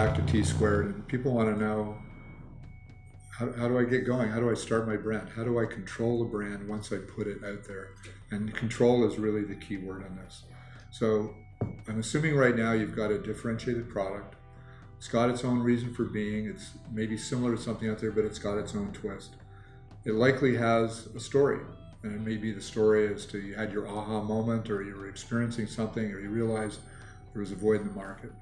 back to T squared, and people want to know, how do I get going? How do I start my brand? How do I control the brand once I put it out there? And control is really the key word on this. So I'm assuming right now you've got a differentiated product. It's got its own reason for being. It's maybe similar to something out there, but it's got its own twist. It likely has a story, and it may be the story as to you had your aha moment, or you were experiencing something, or you realized there was a void in the market.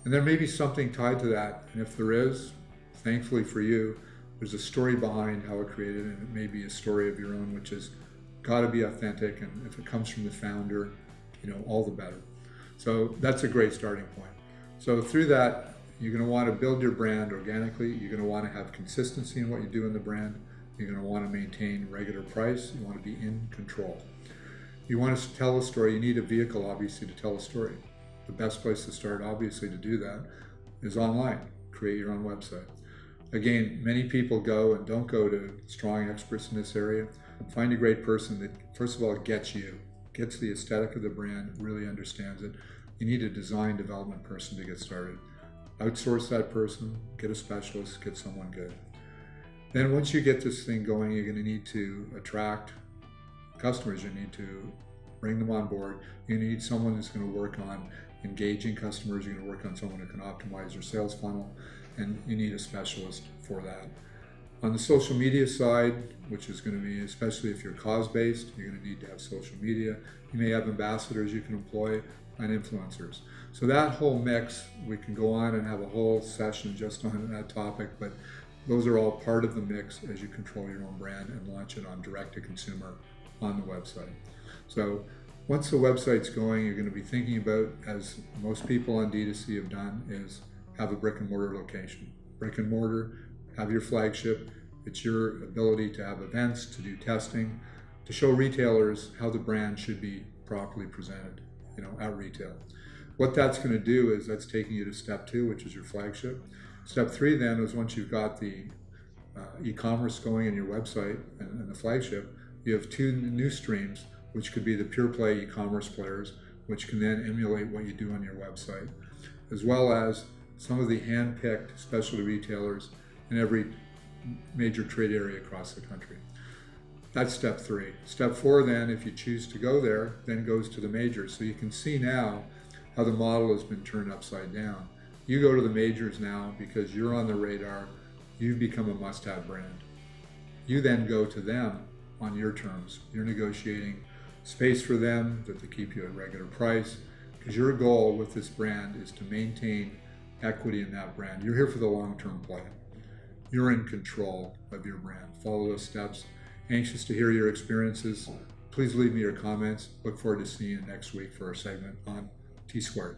And there may be something tied to that, and if there is, thankfully for you, there's a story behind how it created, and it may be a story of your own, which has got to be authentic, and if it comes from the founder, all the better. So that's a great starting point. So through that, you're going to want to build your brand organically. You're going to want to have consistency in what you do in the brand. You're going to want to maintain regular price. You want to be in control. You want to tell a story. You need a vehicle, obviously, to tell a story. The best place to start, obviously, to do that is online. Create your own website. Again, many people go and don't go to strong experts in this area. Find a great person that, first of all, gets the aesthetic of the brand, really understands it. You need a design development person to get started. Outsource that person, get a specialist, get someone good. Then once you get this thing going, you're going to need to attract customers. You need to bring them on board. You need someone who's going to work on engaging customers. You're going to work on someone who can optimize your sales funnel, and you need a specialist for that. On the social media side, which is going to be, especially if you're cause-based, you're going to need to have social media. You may have ambassadors you can employ and influencers. So that whole mix, we can go on and have a whole session just on that topic, but those are all part of the mix as you control your own brand and launch it on direct-to-consumer on the website. So once the website's going, you're going to be thinking about, as most people on D2C have done, is have a brick and mortar location. Brick and mortar, have your flagship. It's your ability to have events, to do testing, to show retailers how the brand should be properly presented, at retail. What that's going to do is that's taking you to step 2, which is your flagship. Step 3 then is once you've got the e-commerce going in your website and the flagship, you have 2 new streams, which could be the pure play e-commerce players, which can then emulate what you do on your website, as well as some of the hand-picked specialty retailers in every major trade area across the country. That's step 3. Step 4 then, if you choose to go there, then goes to the majors. So you can see now how the model has been turned upside down. You go to the majors now because you're on the radar, you've become a must-have brand. You then go to them on your terms. You're negotiating space for them, that they keep you at regular price, because your goal with this brand is to maintain equity in that brand. You're here for the long-term play. You're in control of your brand. Follow those steps. Anxious to hear your experiences. Please leave me your comments. Look forward to seeing you next week for our segment on T Squared.